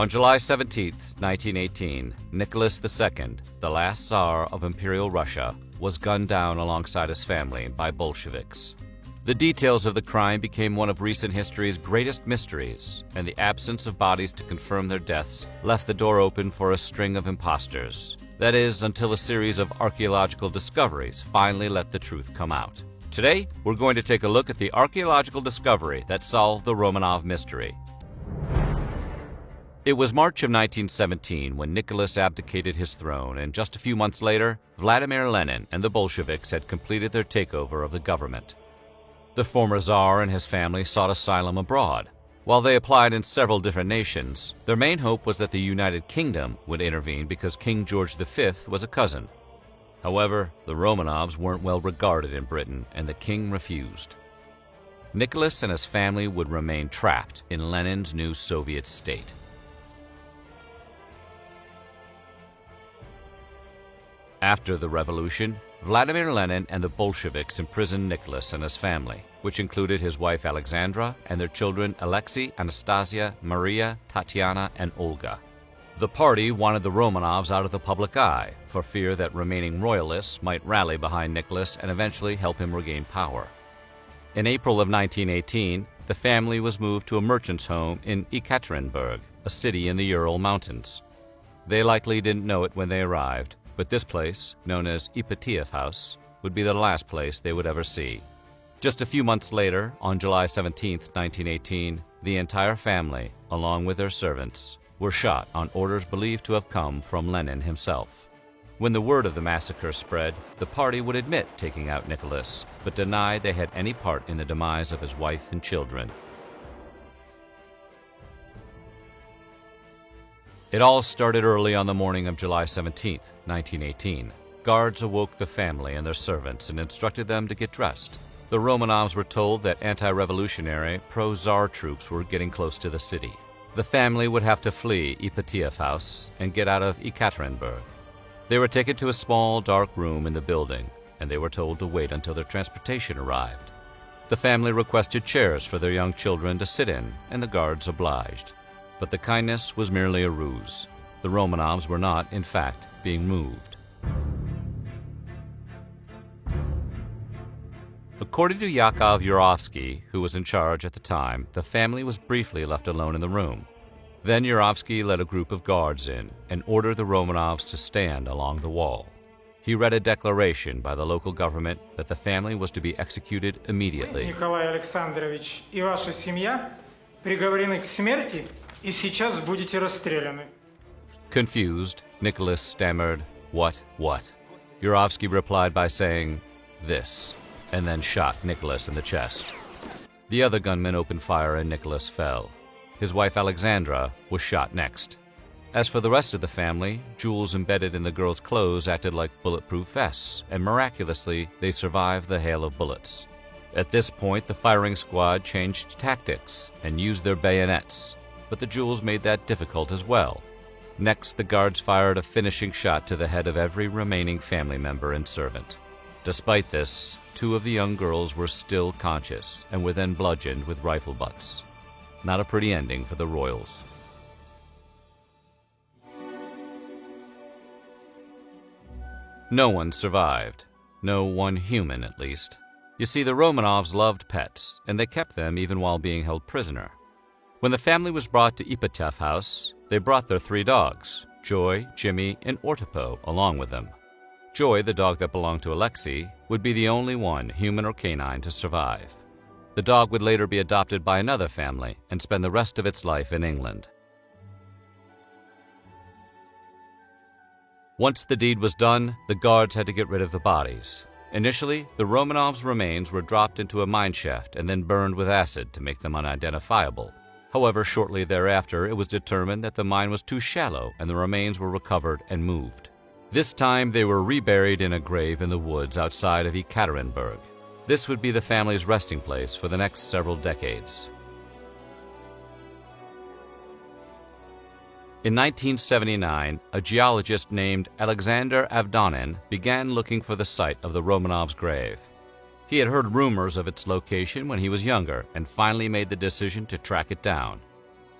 On July 17, 1918, Nicholas II, the last Tsar of Imperial Russia, was gunned down alongside his family by Bolsheviks. The details of the crime became one of recent history's greatest mysteries, and the absence of bodies to confirm their deaths left the door open for a string of imposters. That is, until a series of archaeological discoveries finally let the truth come out. Today, we're going to take a look at the archaeological discovery that solved the Romanov mystery. It was March of 1917 when Nicholas abdicated his throne, and just a few months later, Vladimir Lenin and the Bolsheviks had completed their takeover of the government. The former Tsar and his family sought asylum abroad. While they applied in several different nations, their main hope was that the United Kingdom would intervene because King George V was a cousin. However, the Romanovs weren't well regarded in Britain, and the king refused. Nicholas and his family would remain trapped in Lenin's new Soviet state. After the revolution, Vladimir Lenin and the Bolsheviks imprisoned Nicholas and his family, which included his wife Alexandra and their children Alexei, Anastasia, Maria, Tatiana, and Olga. The party wanted the Romanovs out of the public eye for fear that remaining royalists might rally behind Nicholas and eventually help him regain power. In April of 1918, the family was moved to a merchant's home in Ekaterinburg, a city in the Ural Mountains. They likely didn't know it when they arrived, but this place, known as Ipatiev House, would be the last place they would ever see. Just a few months later, on July 17, 1918, the entire family, along with their servants, were shot on orders believed to have come from Lenin himself. When the word of the massacre spread, the party would admit taking out Nicholas, but denied they had any part in the demise of his wife and children. It all started early on the morning of July 17, 1918. Guards awoke the family and their servants and instructed them to get dressed. The Romanovs were told that anti-revolutionary, pro-Tsar troops were getting close to the city. The family would have to flee Ipatiev House and get out of Ekaterinburg. They were taken to a small, dark room in the building, and they were told to wait until their transportation arrived. The family requested chairs for their young children to sit in, and the guards obliged. But the kindness was merely a ruse. The Romanovs were not, in fact, being moved. According to Yakov Yurovsky, who was in charge at the time, the family was briefly left alone in the room. Then Yurovsky led a group of guards in and ordered the Romanovs to stand along the wall. He read a declaration by the local government that the family was to be executed immediately. Николай Александрович и ваша семья приговорены к смерти и сейчас будете расстреляны. Confused, Nicholas stammered, "What? Yurovsky replied by saying, "This," and then shot Nicholas in the chest. The other gunman opened fire and Nicholas fell. His wife Alexandra was shot next. As for the rest of the family, jewels embedded in the girls' clothes acted like bulletproof vests, and miraculously, they survived the hail of bullets. At this point, the firing squad changed tactics and used their bayonets, but the jewels made that difficult as well. Next, the guards fired a finishing shot to the head of every remaining family member and servant. Despite this, 2 of the young girls were still conscious and were then bludgeoned with rifle butts. Not a pretty ending for the royals. No one survived. No one human, at least. You see, the Romanovs loved pets, and they kept them even while being held prisoner. When the family was brought to Ipatiev House, they brought their 3 dogs, Joy, Jimmy, and Ortepo, along with them. Joy, the dog that belonged to Alexei, would be the only one, human or canine, to survive. The dog would later be adopted by another family and spend the rest of its life in England. Once the deed was done, the guards had to get rid of the bodies. Initially, the Romanovs' remains were dropped into a mine shaft and then burned with acid to make them unidentifiable. However, shortly thereafter, it was determined that the mine was too shallow and the remains were recovered and moved. This time, they were reburied in a grave in the woods outside of Ekaterinburg. This would be the family's resting place for the next several decades. In 1979, a geologist named Alexander Avdonin began looking for the site of the Romanovs' grave. He had heard rumors of its location when he was younger and finally made the decision to track it down.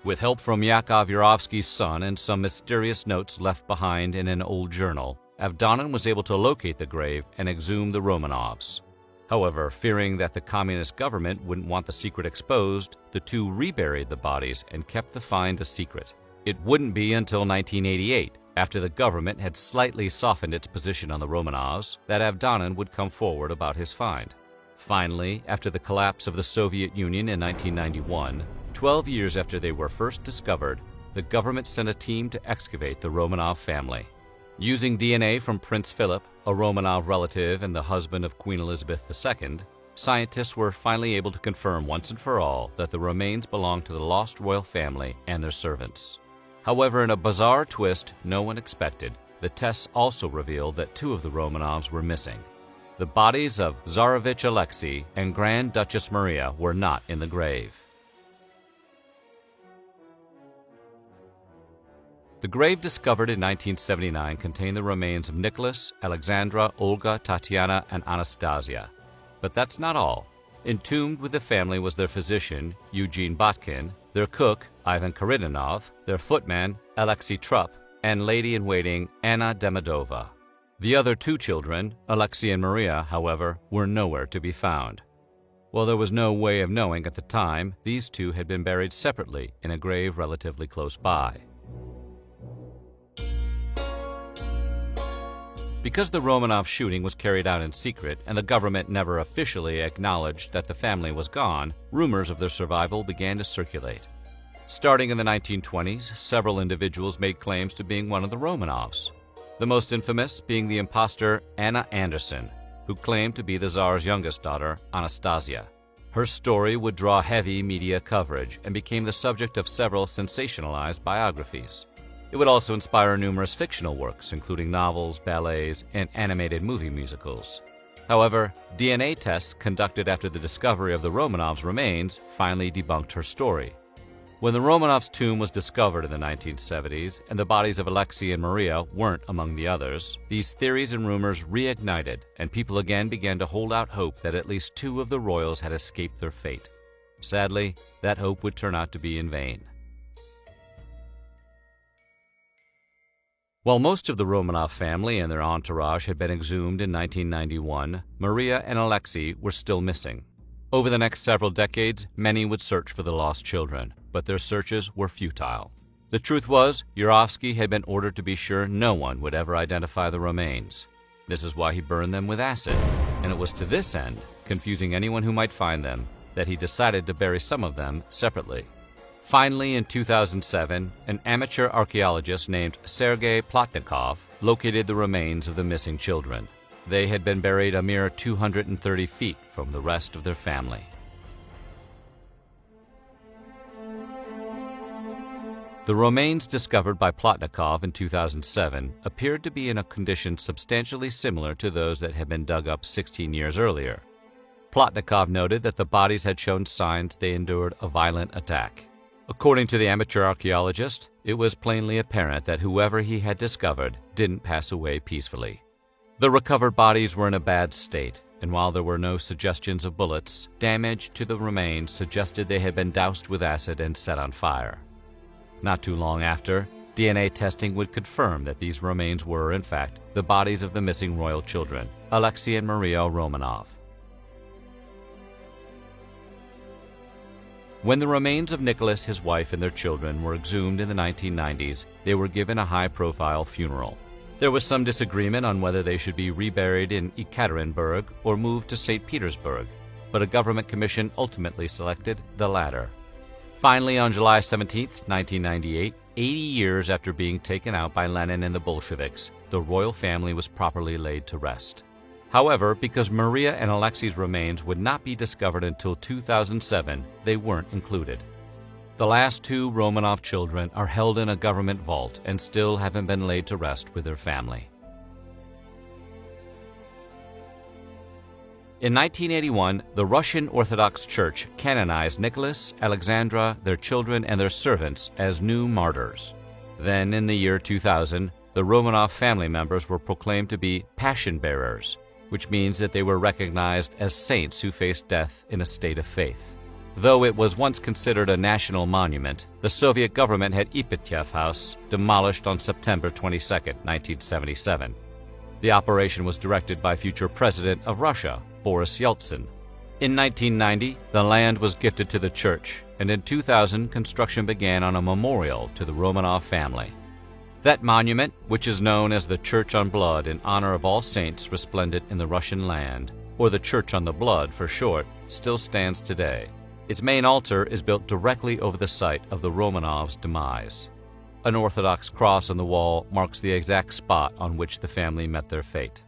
With help from Yakov Yurovsky's son and some mysterious notes left behind in an old journal, Avdonin was able to locate the grave and exhume the Romanovs. However, fearing that the communist government wouldn't want the secret exposed, the two reburied the bodies and kept the find a secret. It wouldn't be until 1988, after the government had slightly softened its position on the Romanovs, that Avdonin would come forward about his find. Finally, after the collapse of the Soviet Union in 1991, 12 years after they were first discovered, the government sent a team to excavate the Romanov family. Using DNA from Prince Philip, a Romanov relative and the husband of Queen Elizabeth II, scientists were finally able to confirm once and for all that the remains belonged to the lost royal family and their servants. However, in a bizarre twist no one expected, the tests also revealed that two of the Romanovs were missing. The bodies of Tsarevich Alexei and Grand Duchess Maria were not in the grave. The grave discovered in 1979 contained the remains of Nicholas, Alexandra, Olga, Tatiana, and Anastasia. But that's not all. Entombed with the family was their physician, Eugene Botkin, their cook, Ivan Karidinov, their footman, Alexei Trupp, and lady-in-waiting, Anna Demidova. The other two children, Alexei and Maria, however, were nowhere to be found. While there was no way of knowing at the time, these two had been buried separately in a grave relatively close by. Because the Romanov shooting was carried out in secret and the government never officially acknowledged that the family was gone, rumors of their survival began to circulate. Starting in the 1920s, several individuals made claims to being one of the Romanovs. The most infamous being the imposter Anna Anderson, who claimed to be the Tsar's youngest daughter, Anastasia. Her story would draw heavy media coverage and became the subject of several sensationalized biographies. It would also inspire numerous fictional works, including novels, ballets, and animated movie musicals. However, DNA tests conducted after the discovery of the Romanovs' remains finally debunked her story. When the Romanovs' tomb was discovered in the 1970s and the bodies of Alexei and Maria weren't among the others, these theories and rumors reignited, and people again began to hold out hope that at least two of the royals had escaped their fate. Sadly, that hope would turn out to be in vain. While most of the Romanov family and their entourage had been exhumed in 1991, Maria and Alexei were still missing. Over the next several decades, many would search for the lost children, but their searches were futile. The truth was, Yurovsky had been ordered to be sure no one would ever identify the remains. This is why he burned them with acid, and it was to this end, confusing anyone who might find them, that he decided to bury some of them separately. Finally, in 2007, an amateur archaeologist named Sergei Plotnikov located the remains of the missing children. They had been buried a mere 230 feet from the rest of their family. The remains discovered by Plotnikov in 2007 appeared to be in a condition substantially similar to those that had been dug up 16 years earlier. Plotnikov noted that the bodies had shown signs they endured a violent attack. According to the amateur archaeologist, it was plainly apparent that whoever he had discovered didn't pass away peacefully. The recovered bodies were in a bad state, and while there were no suggestions of bullets, damage to the remains suggested they had been doused with acid and set on fire. Not too long after, DNA testing would confirm that these remains were, in fact, the bodies of the missing royal children, Alexei and Maria Romanov. When the remains of Nicholas, his wife, and their children were exhumed in the 1990s, they were given a high-profile funeral. There was some disagreement on whether they should be reburied in Ekaterinburg or moved to St. Petersburg, but a government commission ultimately selected the latter. Finally, on July 17, 1998, 80 years after being taken out by Lenin and the Bolsheviks, the royal family was properly laid to rest. However, because Maria and Alexei's remains would not be discovered until 2007, they weren't included. The last two Romanov children are held in a government vault and still haven't been laid to rest with their family. In 1981, the Russian Orthodox Church canonized Nicholas, Alexandra, their children, and their servants as new martyrs. Then, in the year 2000, the Romanov family members were proclaimed to be passion bearers, which means that they were recognized as saints who faced death in a state of faith. Though it was once considered a national monument, the Soviet government had Ipatiev House demolished on September 22, 1977. The operation was directed by future President of Russia, Boris Yeltsin. In 1990, the land was gifted to the church, and in 2000, construction began on a memorial to the Romanov family. That monument, which is known as the Church on Blood in honor of all saints resplendent in the Russian land, or the Church on the Blood for short, still stands today. Its main altar is built directly over the site of the Romanovs' demise. An Orthodox cross on the wall marks the exact spot on which the family met their fate.